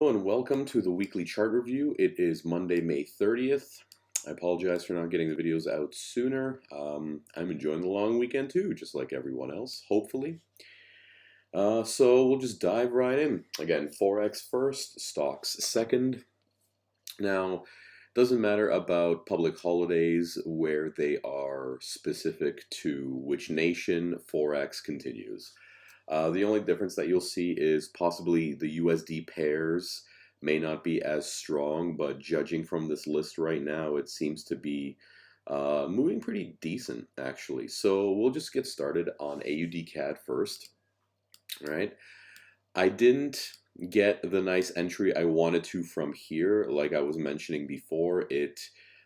Hello and welcome to the weekly chart review. It is Monday, May 30th. I apologize for not getting the videos out sooner. I'm enjoying the long weekend too, just like everyone else, hopefully. So we'll just dive right in. Again, Forex first, stocks second. Now, doesn't matter about public holidays where they are specific to which nation, Forex continues. The only difference that you'll see is possibly the USD pairs may not be as strong, but judging from this list right now, it seems to be moving pretty decent actually. So we'll just get started on AUDCAD first, right? I didn't get the nice entry I wanted to from here. Like I was mentioning before, it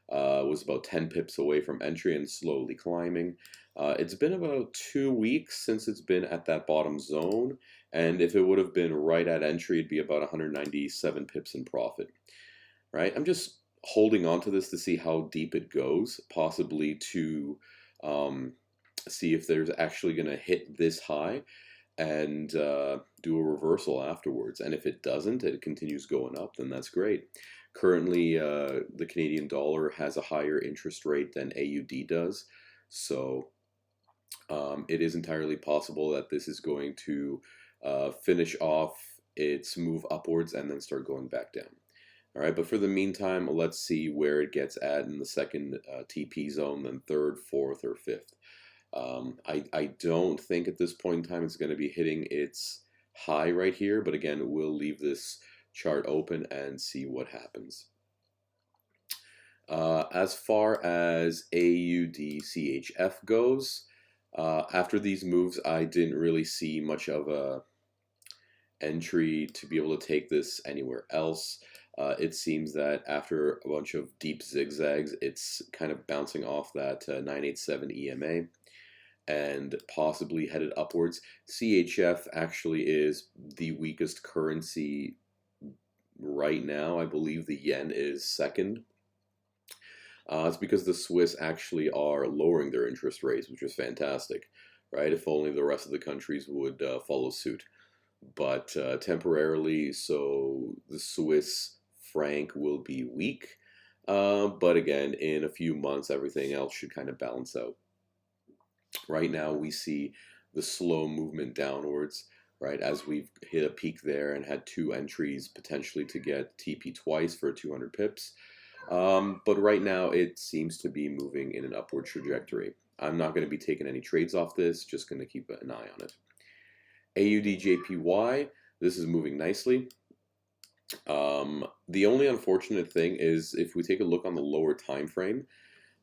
was about 10 pips away from entry and slowly climbing. It's been about 2 weeks since it's been at that bottom zone, and if it would have been right at entry, it'd be about 197 pips in profit, right? I'm just holding on to this to see how deep it goes, possibly to see if there's actually going to hit this high and do a reversal afterwards. And if it doesn't, it continues going up, then that's great. Currently, the Canadian dollar has a higher interest rate than AUD does, so it is entirely possible that this is going to finish off its move upwards and then start going back down. All right, but for the meantime, let's see where it gets at in the second TP zone, then third, fourth, or fifth. I don't think at this point in time it's going to be hitting its high right here, but again, we'll leave this chart open and see what happens. As far as AUDCHF goes, after these moves, I didn't really see much of a entry to be able to take this anywhere else. It seems that after a bunch of deep zigzags, it's kind of bouncing off that 987 EMA and possibly headed upwards. CHF actually is the weakest currency right now. I believe the yen is second. It's because the Swiss actually are lowering their interest rates, which is fantastic, right? If only the rest of the countries would follow suit. But temporarily, so the Swiss franc will be weak. But again, in a few months, everything else should kind of balance out. Right now, we see the slow movement downwards, right, as we've hit a peak there and had 2 entries potentially to get TP twice for 200 pips. But right now, it seems to be moving in an upward trajectory. I'm not going to be taking any trades off this, just going to keep an eye on it. AUDJPY, this is moving nicely. The only unfortunate thing is if we take a look on the lower time frame,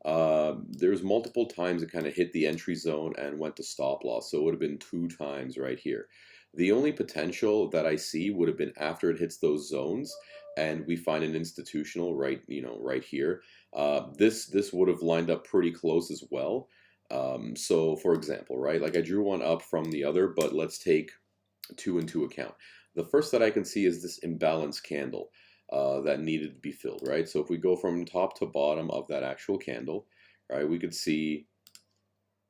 there's multiple times it kind of hit the entry zone and went to stop loss, so it would have been 2 times right here. The only potential that I see would have been after it hits those zones and we find an institutional right here. This would have lined up pretty close as well. So for example, right, like I drew one up from the other, but let's take 2 into account. The first that I can see is this imbalance candle that needed to be filled, right? So if we go from top to bottom of that actual candle, right, we could see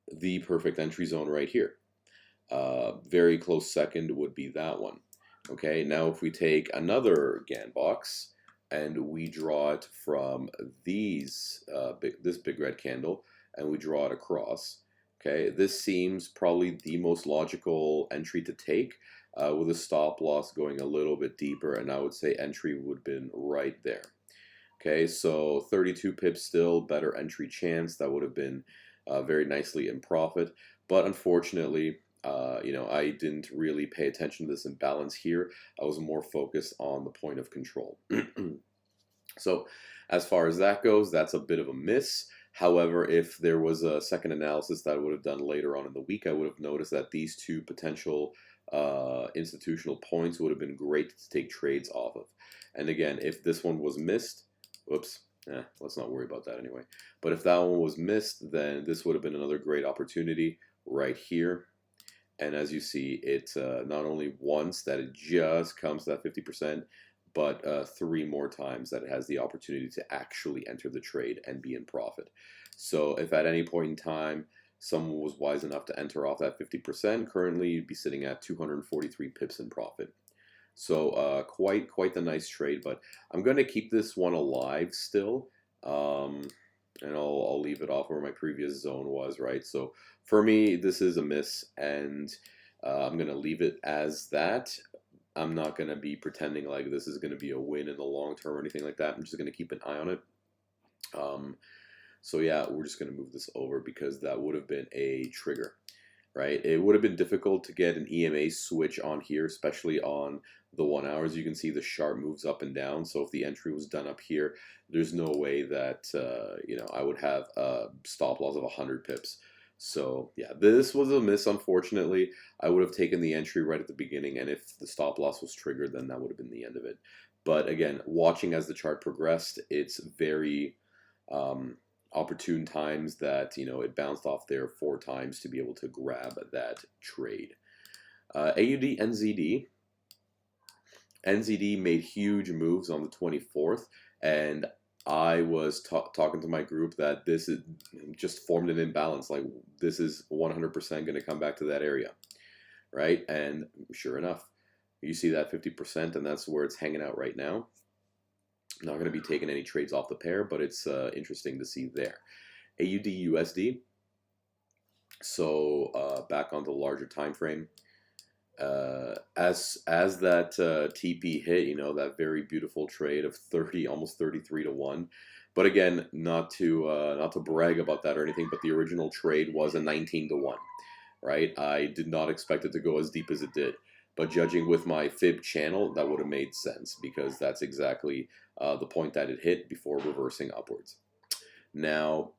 the perfect entry zone right here. Very close second would be that one. Okay, now if we take another GAN box and we draw it from this big red candle and we draw it across, okay, this seems probably the most logical entry to take, with a stop loss going a little bit deeper, and I would say entry would have been right there. Okay, so 32 pips still, better entry chance. That would have been very nicely in profit, but unfortunately, I didn't really pay attention to this imbalance here. I was more focused on the point of control. So as far as that goes, that's a bit of a miss. However, if there was a second analysis that I would have done later on in the week, I would have noticed that these 2 potential institutional points would have been great to take trades off of. And again, if this one was missed, whoops, let's not worry about that anyway. But if that one was missed, then this would have been another great opportunity right here. And as you see, it's not only once that it just comes to that 50%, but 3 more times that it has the opportunity to actually enter the trade and be in profit. So if at any point in time someone was wise enough to enter off that 50%, currently you'd be sitting at 243 pips in profit. So quite the nice trade, but I'm going to keep this one alive still. And I'll leave it off where my previous zone was, right? So for me, this is a miss, and I'm going to leave it as that. I'm not going to be pretending like this is going to be a win in the long term or anything like that. I'm just going to keep an eye on it. So yeah, we're just going to move this over because that would have been a trigger, right? It would have been difficult to get an EMA switch on here, especially on the 1 hours. You can see the sharp moves up and down. So if the entry was done up here, there's no way that you know, I would have a stop loss of 100 pips. So yeah, this was a miss, unfortunately. I would have taken the entry right at the beginning, and if the stop loss was triggered, then that would have been the end of it. But again, watching as the chart progressed, it's very opportune times that, you know, it bounced off there 4 times to be able to grab that trade. AUDNZD. NZD made huge moves on the 24th, and I was talking to my group that this is just formed an imbalance. Like, this is 100% going to come back to that area, right? And sure enough, you see that 50%, and that's where it's hanging out right now. Not going to be taking any trades off the pair, but it's interesting to see there. AUDUSD. So back on the larger time frame. As that TP hit, you know, that very beautiful trade of 30, almost 33 to 1. But again, not to brag about that or anything, but the original trade was a 19 to 1, right? I did not expect it to go as deep as it did. But judging with my fib channel, that would have made sense because that's exactly the point that it hit before reversing upwards. Now,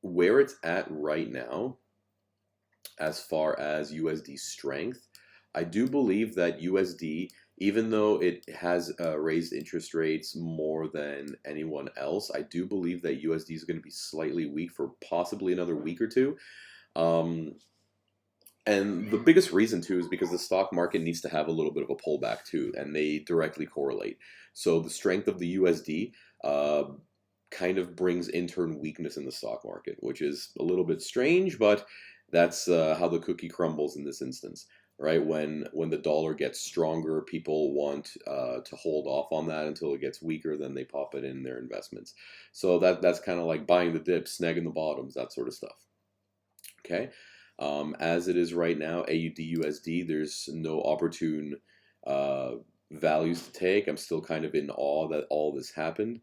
where it's at right now, as far as USD strength, I do believe that USD, even though it has raised interest rates more than anyone else, I do believe that USD is going to be slightly weak for possibly another week or two. And the biggest reason, too, is because the stock market needs to have a little bit of a pullback, too, and they directly correlate. So the strength of the USD kind of brings intern weakness in the stock market, which is a little bit strange, but that's how the cookie crumbles in this instance, right? When the dollar gets stronger, people want to hold off on that until it gets weaker, then they pop it in their investments. So that's kind of like buying the dips, snagging the bottoms, that sort of stuff. Okay. As it is right now, AUDUSD, there's no opportune values to take. I'm still kind of in awe that all this happened,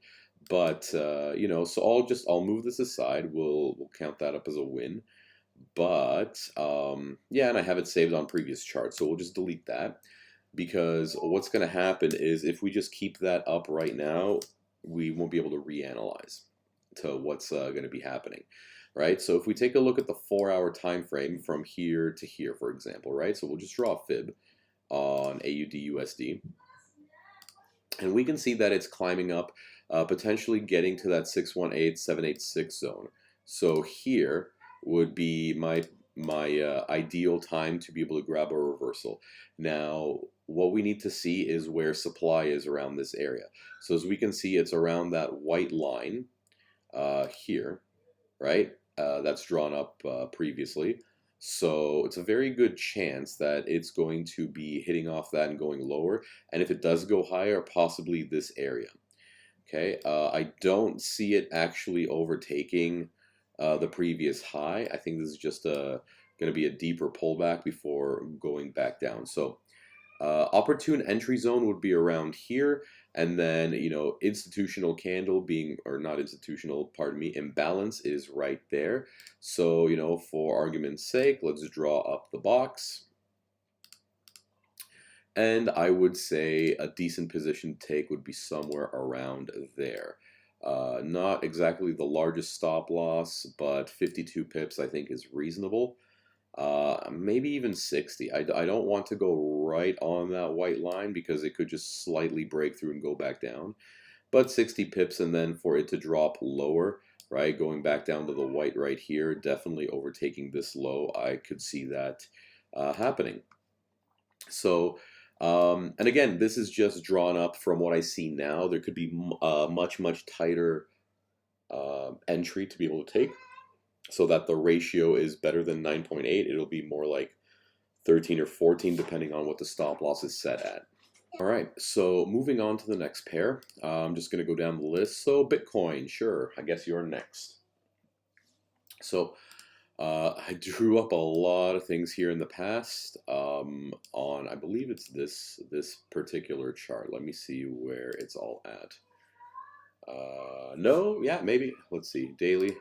but you know, so I'll move this aside. We'll count that up as a win. But yeah, and I have it saved on previous charts, so we'll just delete that, because what's going to happen is if we just keep that up right now, we won't be able to reanalyze to what's going to be happening. Right, so if we take a look at the 4-hour time frame from here to here, for example, right? So we'll just draw a fib on AUDUSD, and we can see that it's climbing up, potentially getting to that 618-786 zone. So here would be my ideal time to be able to grab a reversal. Now, what we need to see is where supply is around this area. So as we can see, it's around that white line here, right? That's drawn up previously. So it's a very good chance that it's going to be hitting off that and going lower. And if it does go higher, possibly this area. Okay, I don't see it actually overtaking the previous high. I think this is just going to be a deeper pullback before going back down. So opportune entry zone would be around here, and then, you know, institutional candle being, or not institutional, pardon me, imbalance is right there. So, you know, for argument's sake, let's draw up the box. And I would say a decent position to take would be somewhere around there. Not exactly the largest stop loss, but 52 pips I think is reasonable. Maybe even 60. I don't want to go right on that white line because it could just slightly break through and go back down. But 60 pips, and then for it to drop lower, right, going back down to the white right here, definitely overtaking this low, I could see that happening. So, and again, this is just drawn up from what I see now. There could be much tighter entry to be able to take, so that the ratio is better than 9.8. It'll be more like 13 or 14, depending on what the stop loss is set at. All right, so moving on to the next pair, I'm just going to go down the list. So Bitcoin, sure, I guess you're next. So I drew up a lot of things here in the past on, I believe it's this particular chart. Let me see where it's all at. No, yeah, maybe. Let's see, daily.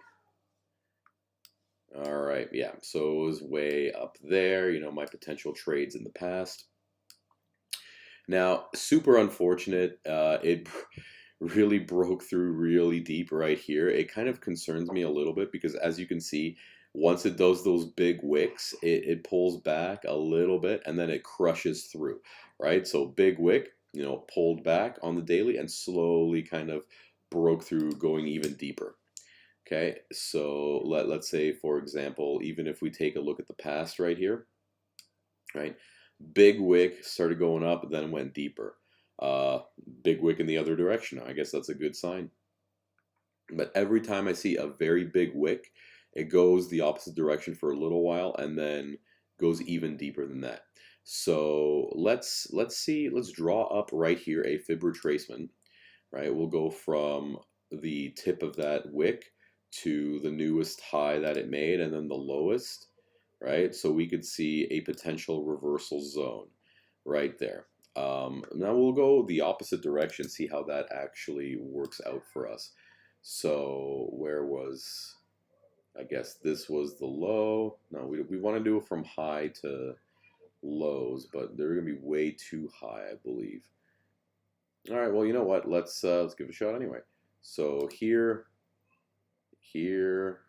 All right, yeah, so it was way up there, you know, my potential trades in the past. Now, super unfortunate, it really broke through really deep right here. It kind of concerns me a little bit because as you can see, once it does those big wicks, it pulls back a little bit and then it crushes through, right? So big wick, you know, pulled back on the daily and slowly kind of broke through, going even deeper. Okay, so let's say, for example, even if we take a look at the past right here, right? Big wick started going up, then went deeper. Big wick in the other direction. I guess that's a good sign. But every time I see a very big wick, it goes the opposite direction for a little while and then goes even deeper than that. So let's draw up right here a fib retracement, right? We'll go from the tip of that wick to the newest high that it made and then the lowest, right? So we could see a potential reversal zone right there. Now we'll go the opposite direction, see how that actually works out for us. So where was, I guess this was the low. No, we want to do it from high to lows, but they're going to be way too high, I believe. All right, well, you know what? Let's give it a shot anyway. So here, here,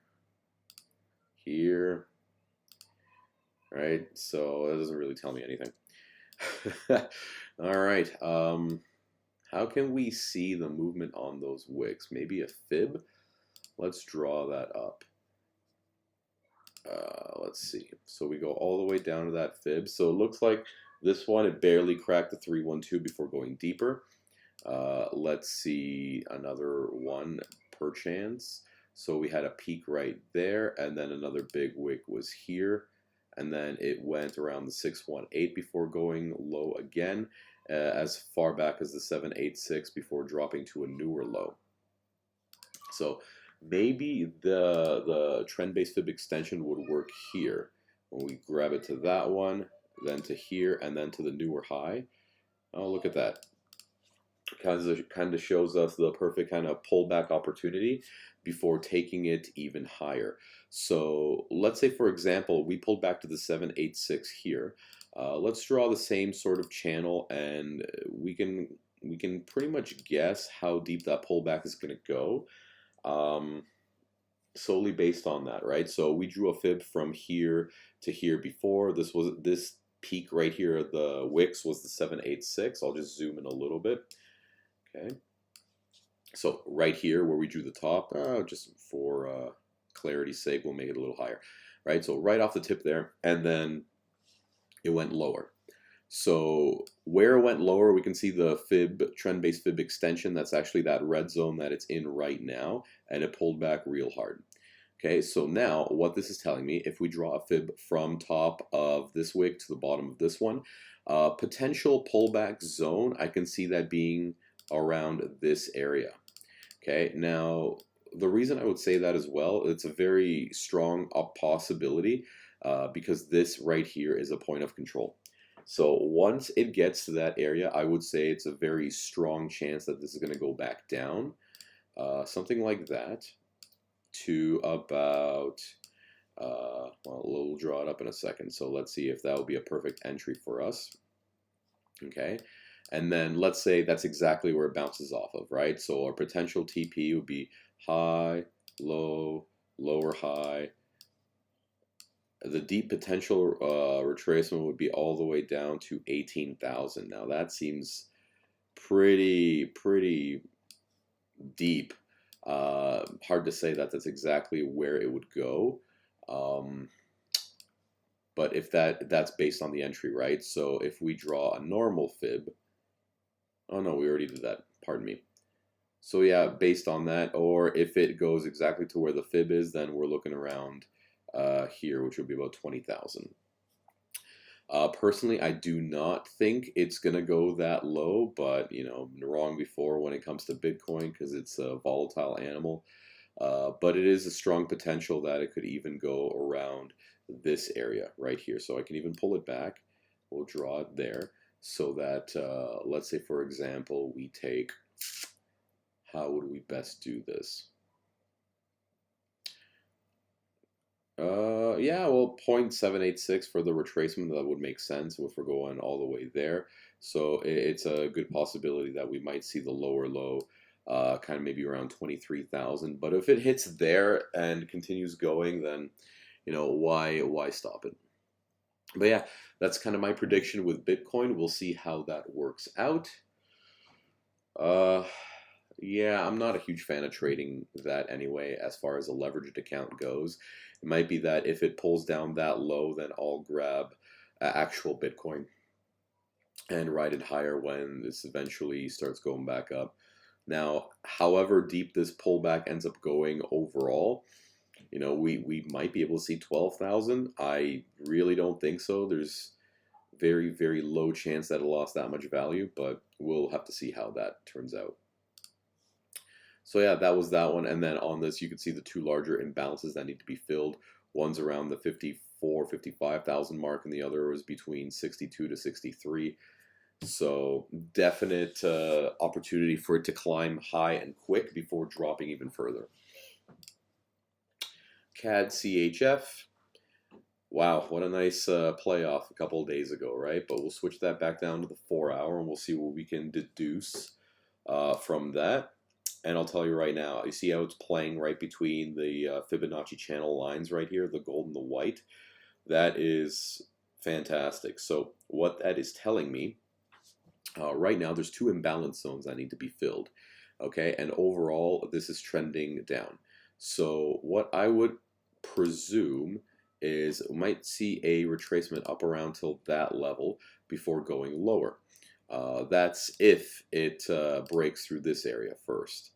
here, right? So that doesn't really tell me anything. All right. How can we see the movement on those wicks? Maybe a fib? Let's draw that up. Let's see. So we go all the way down to that fib. So it looks like this one, it barely cracked the 312 before going deeper. Let's see another one per chance. So we had a peak right there, and then another big wick was here, and then it went around the 618 before going low again, as far back as the 786 before dropping to a newer low. So maybe the trend-based fib extension would work here when we grab it to that one, then to here, and then to the newer high. Oh, look at that. Kind of shows us the perfect kind of pullback opportunity before taking it even higher. So let's say, for example, we pulled back to the 786 here. Let's draw the same sort of channel, and we can pretty much guess how deep that pullback is going to go, solely based on that, right? So we drew a fib from here to here before. This peak right here, the wicks was the 786. I'll just zoom in a little bit. Okay, so right here where we drew the top, just for clarity's sake, we'll make it a little higher, right? So right off the tip there, and then it went lower. So where it went lower, we can see the fib, trend-based fib extension. That's actually that red zone that it's in right now, and it pulled back real hard. Okay, so now what this is telling me, if we draw a fib from top of this wick to the bottom of this one, potential pullback zone, I can see that being around this area. Okay, now the reason I would say that as well, it's a very strong possibility because this right here is a point of control. So once it gets to that area, I would say it's a very strong chance that this is going to go back down, something like that, to about, well, we'll draw it up in a second. So let's see if that would be a perfect entry for us. Okay. And then let's say that's exactly where it bounces off of, right? So our potential TP would be high, low, lower high. The deep potential retracement would be all the way down to 18,000. Now that seems pretty deep. Hard to say that that's exactly where it would go. But if that's based on the entry, right? So if we draw a normal fib, oh no, we already did that, pardon me. So yeah, based on that, or if it goes exactly to where the fib is, then we're looking around here, which would be about 20,000. Personally, I do not think it's gonna go that low, but you know, I'm wrong before when it comes to Bitcoin because it's a volatile animal. But it is a strong potential that it could even go around this area right here. So I can even pull it back. We'll draw it there so that, let's say, for example, we take, how would we best do this? Yeah, well, 0.786 for the retracement, that would make sense if we're going all the way there. So it's a good possibility that we might see the lower low, kind of maybe around 23,000. But if it hits there and continues going, then, you know, why stop it? But yeah, that's kind of my prediction with Bitcoin. We'll see how that works out. Uh, yeah, I'm not a huge fan of trading that anyway, as far as a leveraged account goes. It might be that if it pulls down that low, then I'll grab actual Bitcoin and ride it higher when this eventually starts going back up. Now, however deep this pullback ends up going overall, you know, we might be able to see 12,000. I really don't think so. There's very, very low chance that it lost that much value, but we'll have to see how that turns out. So yeah, that was that one. And then on this, you can see the two larger imbalances that need to be filled. One's around the 54, 55,000 mark, and the other was between 62 to 63. So definite opportunity for it to climb high and quick before dropping even further. CADJPY. Wow, what a nice playoff a couple of days ago, right? But we'll switch that back down to the 4-hour, and we'll see what we can deduce from that. And I'll tell you right now, you see how it's playing right between the Fibonacci channel lines right here, the gold and the white. That is fantastic. So what that is telling me, right now there's two imbalance zones that need to be filled. Okay, and overall this is trending down. So what I would presume is we might see a retracement up around till that level before going lower. That's if it breaks through this area first,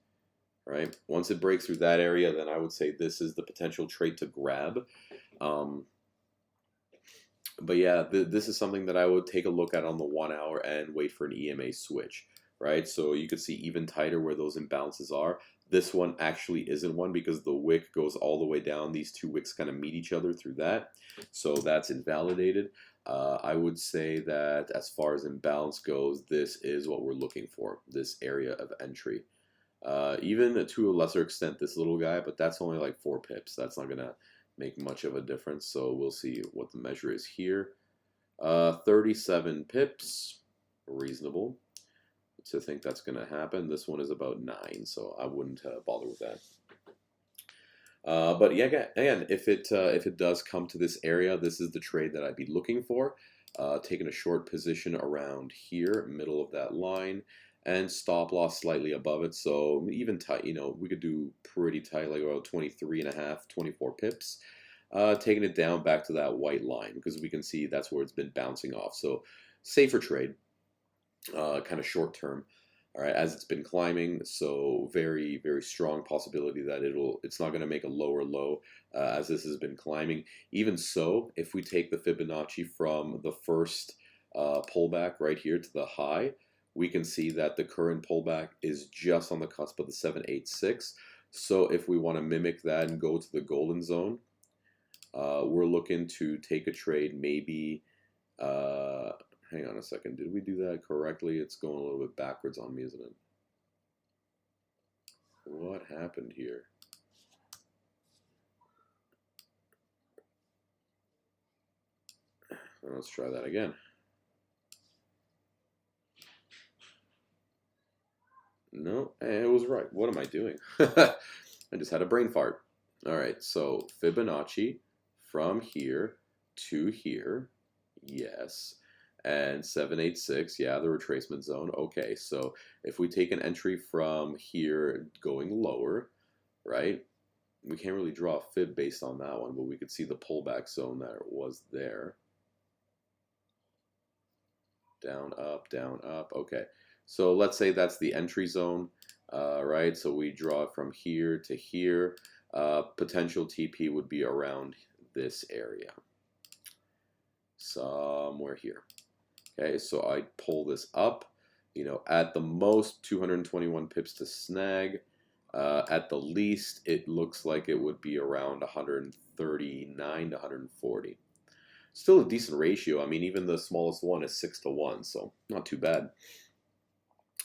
right? Once it breaks through that area, then I would say this is the potential trade to grab. But yeah, this is something that I would take a look at on the 1-hour and wait for an EMA switch, right? So you could see even tighter where those imbalances are. This one actually isn't one because the wick goes all the way down. These two wicks kind of meet each other through that. So that's invalidated. I would say that as far as imbalance goes, this is what we're looking for, this area of entry. Even to a lesser extent, this little guy, but that's only like 4 pips. That's not going to make much of a difference. So we'll see what the measure is here. 37 pips, reasonable to think that's going to happen. This one is about 9, so I wouldn't bother with that. But yeah, again, if it does come to this area, this is the trade that I'd be looking for. Taking a short position around here, middle of that line, and stop loss slightly above it. So even tight, you know, we could do pretty tight, like about 23.5, 24 pips. Taking it down back to that white line because we can see that's where it's been bouncing off. So safer trade, kind of short term. All right, as it's been climbing, so very, very strong possibility that it's not going to make a lower low as this has been climbing. Even so, if we take the Fibonacci from the first pullback right here to the high, we can see that the current pullback is just on the cusp of the 786. So if we want to mimic that and go to the golden zone, we're looking to take a trade maybe. Hang on a second. Did we do that correctly? It's going a little bit backwards on me, isn't it? What happened here? Let's try that again. No, it was right. What am I doing? I just had a brain fart. All right, so Fibonacci from here to here. Yes. And 786, yeah, the retracement zone. Okay, so if we take an entry from here going lower, right, we can't really draw a fib based on that one, but we could see the pullback zone that was there. Down, up. Okay, so let's say that's the entry zone, right? So we draw from here to here. Potential TP would be around this area. somewhere here. Okay, so I pull this up, you know, at the most 221 pips to snag. At the least, it looks like it would be around 139 to 140. Still a decent ratio. I mean, even the smallest one is 6-1, so not too bad.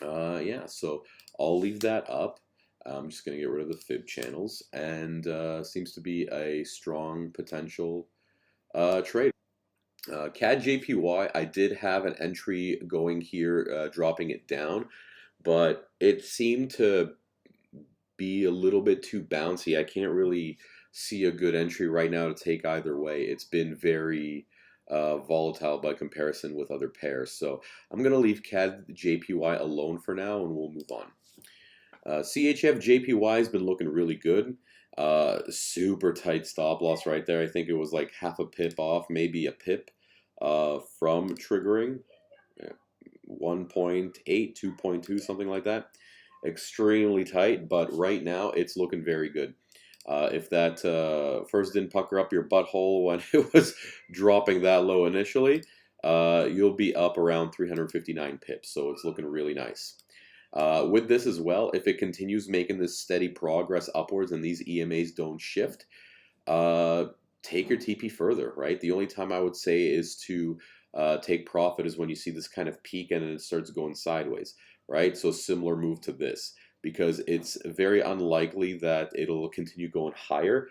Yeah, so I'll leave that up. I'm just going to get rid of the fib channels, and seems to be a strong potential trade. CADJPY, I did have an entry going here, dropping it down, but it seemed to be a little bit too bouncy. I can't really see a good entry right now to take either way. It's been very volatile by comparison with other pairs. So I'm going to leave CADJPY alone for now, and we'll move on. CHF-JPY has been looking really good. Super tight stop loss right there. I think it was like half a pip off, maybe a pip from triggering. 1.8, 2.2, something like that. Extremely tight, but right now it's looking very good. If that first didn't pucker up your butthole when it was dropping that low initially, you'll be up around 359 pips, so it's looking really nice. With this as well, if it continues making this steady progress upwards and these EMAs don't shift, take your TP further, right? The only time I would say is to take profit is when you see this kind of peak and then it starts going sideways, right? So similar move to this, because it's very unlikely that it'll continue going higher.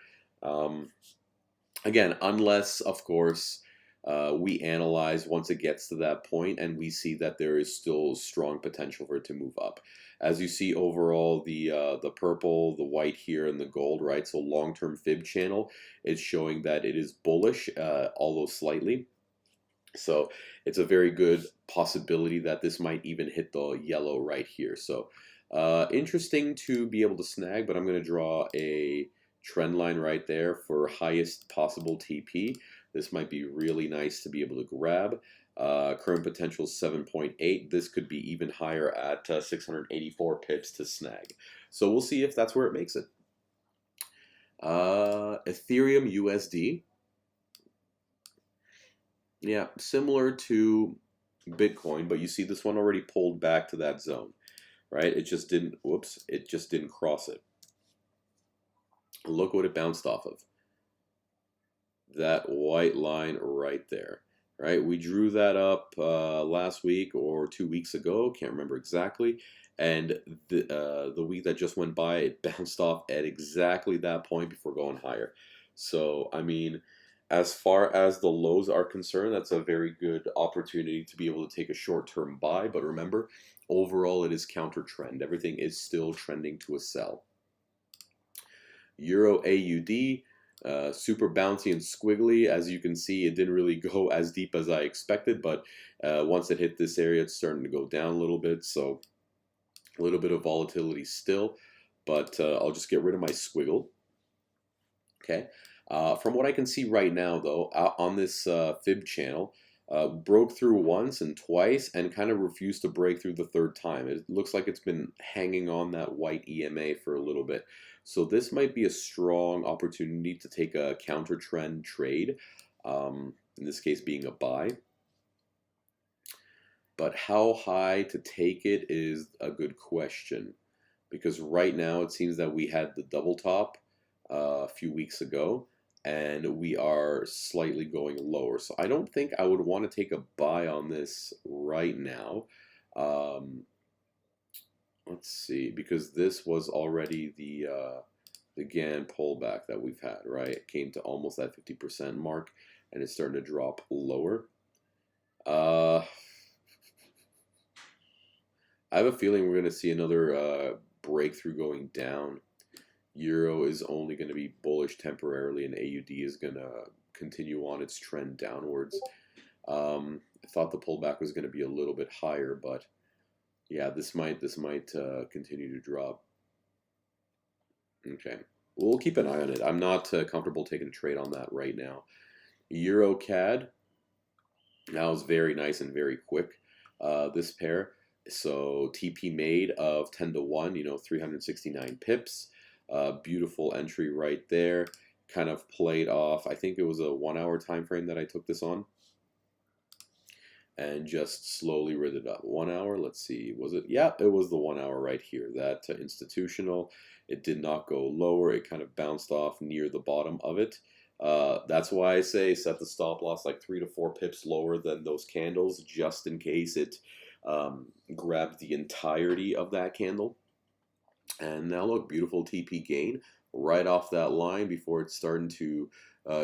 Again, unless, of course, we analyze once it gets to that point and we see that there is still strong potential for it to move up. As you see overall, the purple, the white here, and the gold, right? So long-term fib channel is showing that it is bullish, although slightly. So it's a very good possibility that this might even hit the yellow right here. So interesting to be able to snag, but I'm going to draw a trend line right there for highest possible TP. This might be really nice to be able to grab. Current potential 7.8. This could be even higher at 684 pips to snag. So we'll see if that's where it makes it. Ethereum USD. Yeah, similar to Bitcoin, but you see this one already pulled back to that zone, right? It just didn't, whoops, it just didn't cross it. Look what it bounced off of. That white line right there, right? We drew that up last week or 2 weeks ago, can't remember exactly. And the week that just went by, it bounced off at exactly that point before going higher. So, I mean, as far as the lows are concerned, that's a very good opportunity to be able to take a short-term buy. But remember, overall, it is counter trend. Everything is still trending to a sell. Euro AUD, super bouncy and squiggly. As you can see, it didn't really go as deep as I expected, but once it hit this area, it's starting to go down a little bit. So a little bit of volatility still, but I'll just get rid of my squiggle. Okay. From what I can see right now, though, on this fib channel, broke through once and twice and kind of refused to break through the third time. It looks like it's been hanging on that white EMA for a little bit. So this might be a strong opportunity to take a counter trend trade, in this case being a buy. But how high to take it is a good question, because right now it seems that we had the double top a few weeks ago, and we are slightly going lower. So I don't think I would want to take a buy on this right now. Let's see, because this was already the GAN pullback that we've had, right? It came to almost that 50% mark, and it's starting to drop lower. I have a feeling we're going to see another breakthrough going down. Euro is only going to be bullish temporarily, and AUD is going to continue on its trend downwards. I thought the pullback was going to be a little bit higher, but yeah, this might continue to drop. Okay, we'll keep an eye on it. I'm not comfortable taking a trade on that right now. EURCAD, that was very nice and very quick. This pair, so TP made of 10-1, you know, 369 pips. Beautiful entry right there. Kind of played off. I think it was a 1 hour time frame that I took this on. and just slowly rid it up. 1 hour, let's see, was it? Yeah, it was the 1 hour right here. That institutional, it did not go lower. It kind of bounced off near the bottom of it. That's why I say set the stop loss like 3 to 4 pips lower than those candles, just in case it grabbed the entirety of that candle. And now look, beautiful TP gain right off that line before it's starting to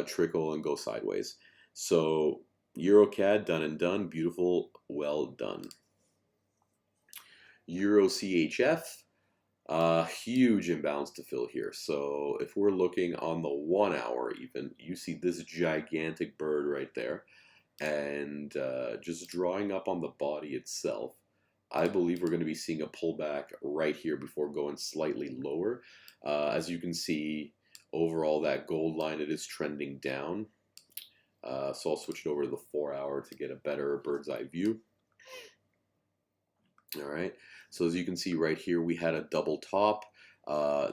trickle and go sideways. So EUROCAD done and done, beautiful, well done. EUROCHF, huge imbalance to fill here. So if we're looking on the 1 hour even, you see this gigantic bird right there, and just drawing up on the body itself. I believe we're going to be seeing a pullback right here before going slightly lower. As you can see, overall that gold line, it is trending down. So I'll switch it over to the 4 hour to get a better bird's eye view. All right, so as you can see right here, we had a double top.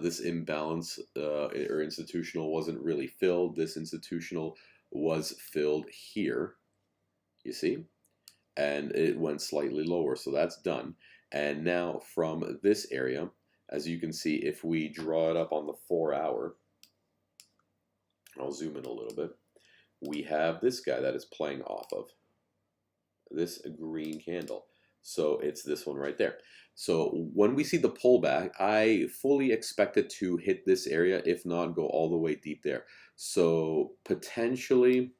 This imbalance or institutional wasn't really filled. This institutional was filled here, you see, and it went slightly lower, so that's done. And now from this area, as you can see, if we draw it up on the 4 hour, I'll zoom in a little bit, we have this guy that is playing off of this green candle. So it's this one right there. So when we see the pullback, I fully expect it to hit this area, if not go all the way deep there. So potentially,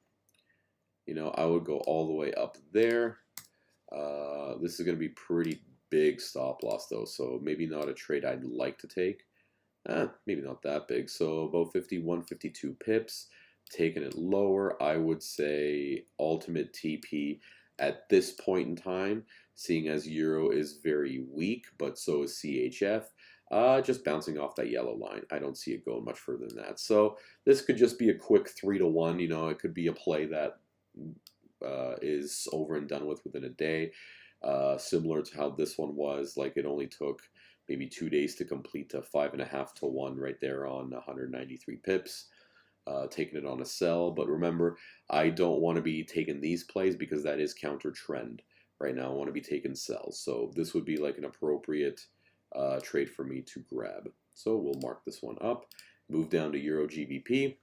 you know, I would go all the way up there. This is going to be pretty big stop loss though, so maybe not a trade I'd like to take. Maybe not that big. So about 51, 52 pips. Taking it lower, I would say ultimate TP at this point in time, seeing as Euro is very weak, but so is CHF, just bouncing off that yellow line. I don't see it going much further than that. So this could just be a quick 3 to 1. You know, it could be a play that is over and done with within a day, similar to how this one was. Like it only took maybe 2 days to complete to 5.5 to 1 right there on 193 pips. Taking it on a sell, but remember, I don't want to be taking these plays because that is counter trend right now. I want to be taking sells, so this would be like an appropriate trade for me to grab. So we'll mark this one up. Move down to Euro GBP.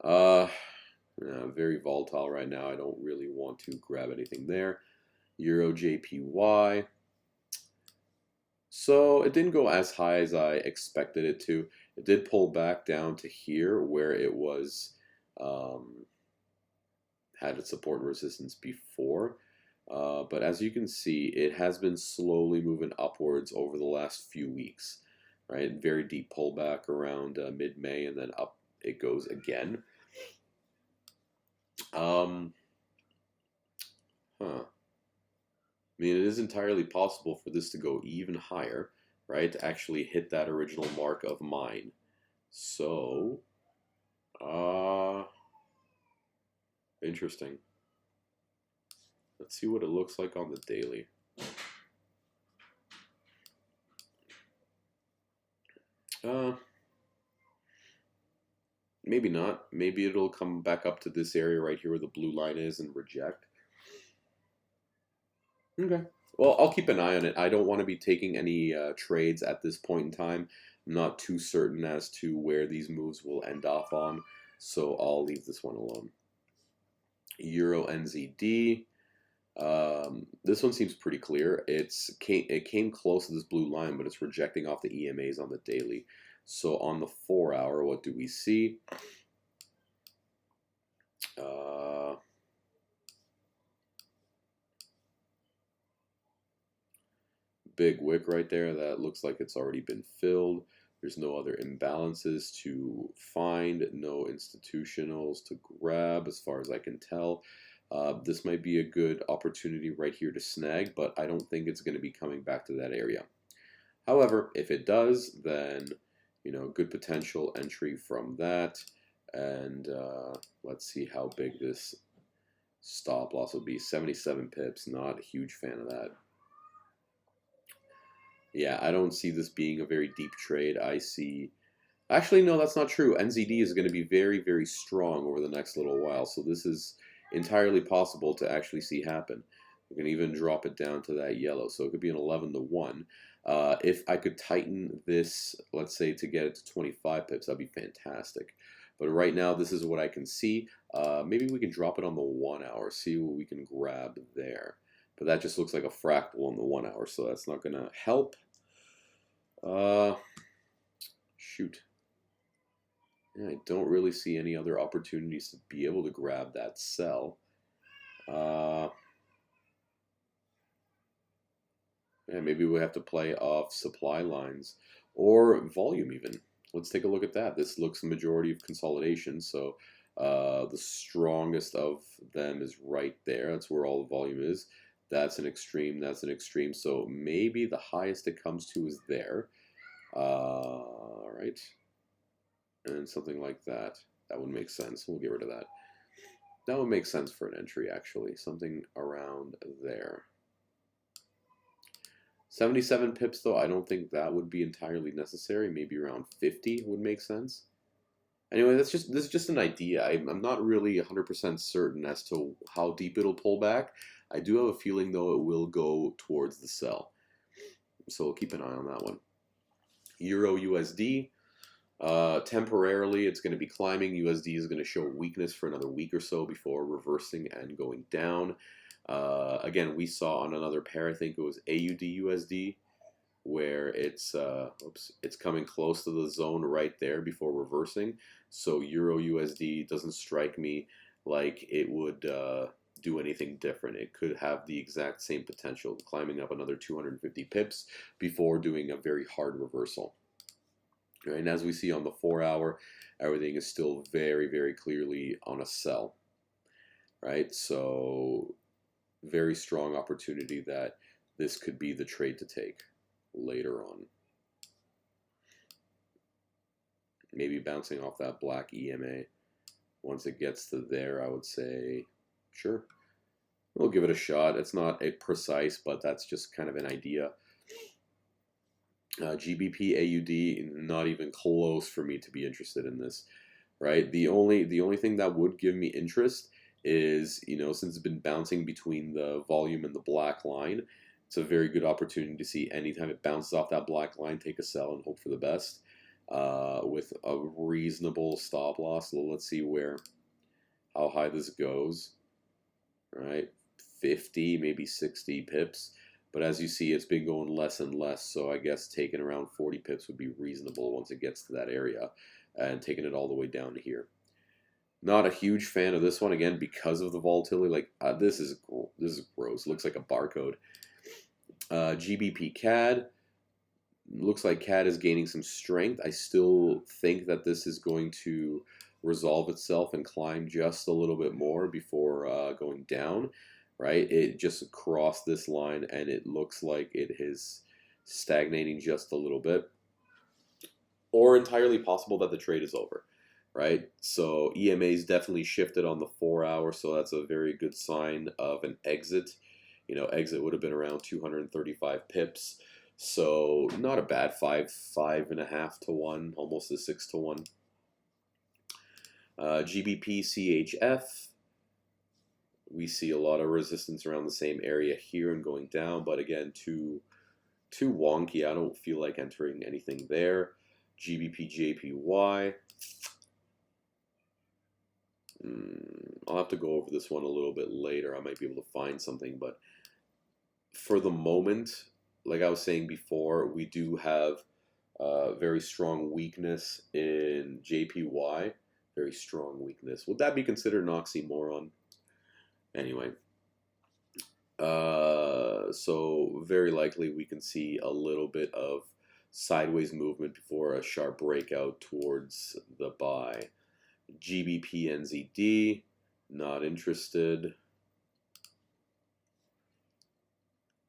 Very volatile right now. I don't really want to grab anything there. EURJPY. So it didn't go as high as I expected it to. It did pull back down to here where it was had its support and resistance before. But as you can see, it has been slowly moving upwards over the last few weeks. Right, very deep pullback around mid-May, and then up it goes again. I mean, it is entirely possible for this to go even higher, right? To actually hit that original mark of mine. So, interesting. Let's see what it looks like on the daily. Maybe not. Maybe it'll come back up to this area right here where the blue line is and reject. Okay. Well, I'll keep an eye on it. I don't want to be taking any trades at this point in time. I'm not too certain as to where these moves will end off on, so I'll leave this one alone. EURNZD. This one seems pretty clear. It came close to this blue line, but it's rejecting off the EMAs on the daily. So on the 4 hour, what do we see? Big wick right there. That looks like it's already been filled. There's no other imbalances to find, no institutionals to grab as far as I can tell. This might be a good opportunity right here to snag, but I don't think it's going to be coming back to that area. However, if it does, then, you know, good potential entry from that. And let's see how big this stop loss will be. 77 pips, not a huge fan of that. Yeah, I don't see this being a very deep trade. I see... Actually, no, that's not true. NZD is going to be very, very strong over the next little while. So this is entirely possible to actually see happen. We can even drop it down to that yellow, so it could be an 11 to 1. If I could tighten this, let's say to get it to 25 pips, that'd be fantastic. But right now, this is what I can see. Maybe we can drop it on the 1 hour, see what we can grab there. But that just looks like a fractal on the 1 hour, so that's not going to help. Shoot. Yeah, I don't really see any other opportunities to be able to grab that sell. Yeah, maybe we have to play off supply lines or volume even. Let's take a look at that. This looks the majority of consolidation, so the strongest of them is right there. That's where all the volume is. That's an extreme, that's an extreme. So maybe the highest it comes to is there. Right. And something like that. That would make sense. We'll get rid of that. That would make sense for an entry, actually. Something around there. 77 pips, though, I don't think that would be entirely necessary. Maybe around 50 would make sense. Anyway, this is just an idea. I'm not really 100% certain as to how deep it'll pull back. I do have a feeling, though, it will go towards the sell. So we'll keep an eye on that one. EURUSD. Temporarily, it's going to be climbing. USD is going to show weakness for another week or so before reversing and going down. Again, we saw on another pair, I think it was AUDUSD, where it's coming close to the zone right there before reversing. So EUROUSD doesn't strike me like it would do anything different. It could have the exact same potential, climbing up another 250 pips before doing a very hard reversal. Right, and as we see on the 4 hour, everything is still very, very clearly on a sell. Right, so very strong opportunity that this could be the trade to take later on. Maybe bouncing off that black EMA. Once it gets to there, I would say, sure, we'll give it a shot. It's not a precise, but that's just kind of an idea. GBPAUD, not even close for me to be interested in this, right? The only thing that would give me interest is, you know, since it's been bouncing between the volume and the black line, it's a very good opportunity to see anytime it bounces off that black line, take a sell and hope for the best with a reasonable stop loss. So let's see how high this goes, right? 50, maybe 60 pips. But as you see, it's been going less and less, so I guess taking around 40 pips would be reasonable once it gets to that area, and taking it all the way down to here. Not a huge fan of this one, again, because of the volatility. Like, this is gross. Looks like a barcode. GBPCAD. Looks like CAD is gaining some strength. I still think that this is going to resolve itself and climb just a little bit more before going down. Right, it just crossed this line and it looks like it is stagnating just a little bit, or entirely possible that the trade is over. Right, so EMA is definitely shifted on the 4 hour, so that's a very good sign of an exit. You know, exit would have been around 235 pips, so not a bad 5.5 to 1, almost a 6 to 1. GBPCHF. We see a lot of resistance around the same area here and going down, but again, too wonky. I don't feel like entering anything there. GBPJPY. I'll have to go over this one a little bit later. I might be able to find something, but for the moment, like I was saying before, we do have very strong weakness in JPY. Very strong weakness. Would that be considered an oxymoron? Anyway, so very likely we can see a little bit of sideways movement before a sharp breakout towards the buy. GBPNZD, not interested.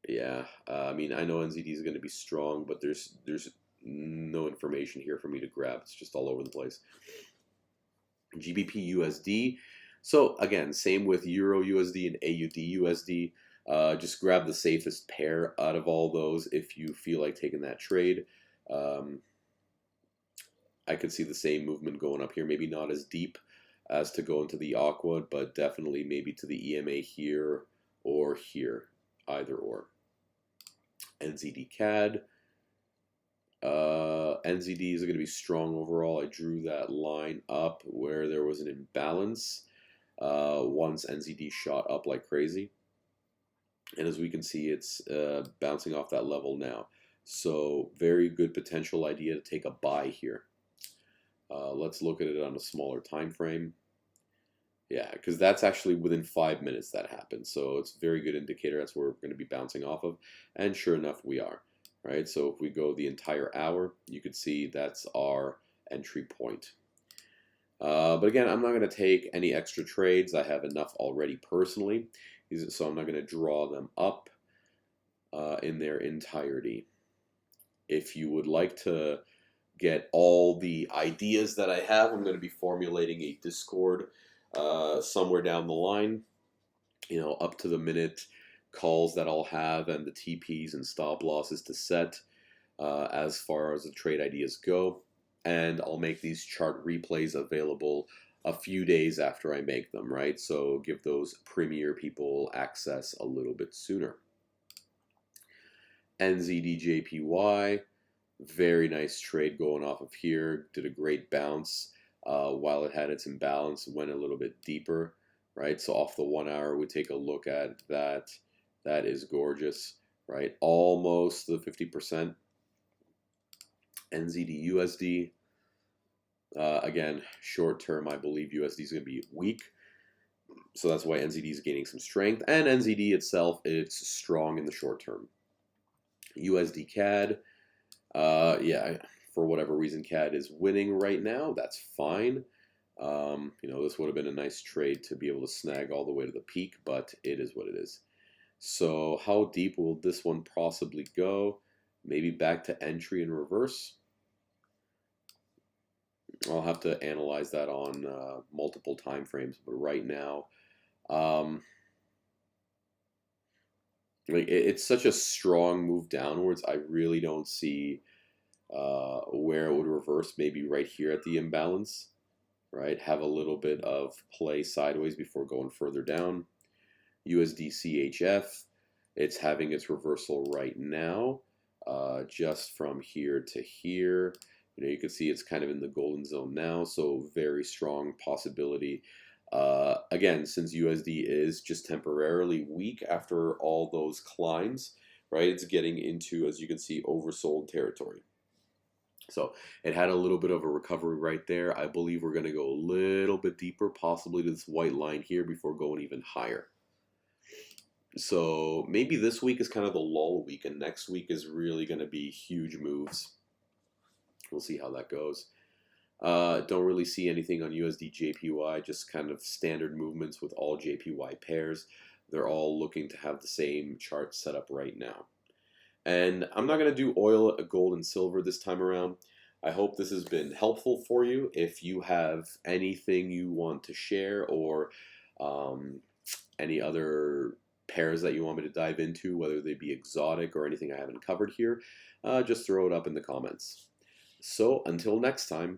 Yeah, I mean, I know NZD is going to be strong, but there's no information here for me to grab. It's just all over the place. GBPUSD. So again, same with EUROUSD and AUDUSD. Just grab the safest pair out of all those if you feel like taking that trade. I could see the same movement going up here, maybe not as deep as to go into the AUDCAD, but definitely maybe to the EMA here or here, either or. NZDCAD. NZD is going to be strong overall. I drew that line up where there was an imbalance once NZD shot up like crazy. And as we can see, it's bouncing off that level now. So very good potential idea to take a buy here. Let's look at it on a smaller time frame. Yeah, because that's actually within 5 minutes that happened. So it's a very good indicator. That's where we're going to be bouncing off of. And sure enough, we are. Right? So if we go the entire hour, you could see that's our entry point. But again, I'm not going to take any extra trades. I have enough already personally. So I'm not going to draw them up in their entirety. If you would like to get all the ideas that I have, I'm going to be formulating a Discord somewhere down the line, up to the minute calls that I'll have and the TPs and stop losses to set as far as the trade ideas go. And I'll make these chart replays available a few days after I make them, right? So give those premier people access a little bit sooner. NZDJPY, very nice trade going off of here. Did a great bounce while it had its imbalance, went a little bit deeper, right? So off the 1 hour, we take a look at that. That is gorgeous, right? Almost the 50%. NZDUSD. Again, short term, I believe USD is going to be weak. So that's why NZD is gaining some strength. And NZD itself, it's strong in the short term. USDCAD. Yeah, for whatever reason, CAD is winning right now. That's fine. This would have been a nice trade to be able to snag all the way to the peak, but it is what it is. So how deep will this one possibly go? Maybe back to entry in reverse. I'll have to analyze that on multiple time frames, but right now, it's such a strong move downwards. I really don't see where it would reverse. Maybe right here at the imbalance, right? Have a little bit of play sideways before going further down. USDCHF, it's having its reversal right now, just from here to here. You can see it's kind of in the golden zone now, so very strong possibility. Again, since USD is just temporarily weak after all those climbs, right? It's getting into, as you can see, oversold territory. So it had a little bit of a recovery right there. I believe we're going to go a little bit deeper, possibly to this white line here before going even higher. So maybe this week is kind of the lull week, and next week is really going to be huge moves. We'll see how that goes. Don't really see anything on USDJPY, just kind of standard movements with all JPY pairs. They're all looking to have the same chart set up right now. And I'm not going to do oil, gold, and silver this time around. I hope this has been helpful for you. If you have anything you want to share or any other pairs that you want me to dive into, whether they be exotic or anything I haven't covered here, just throw it up in the comments. So until next time.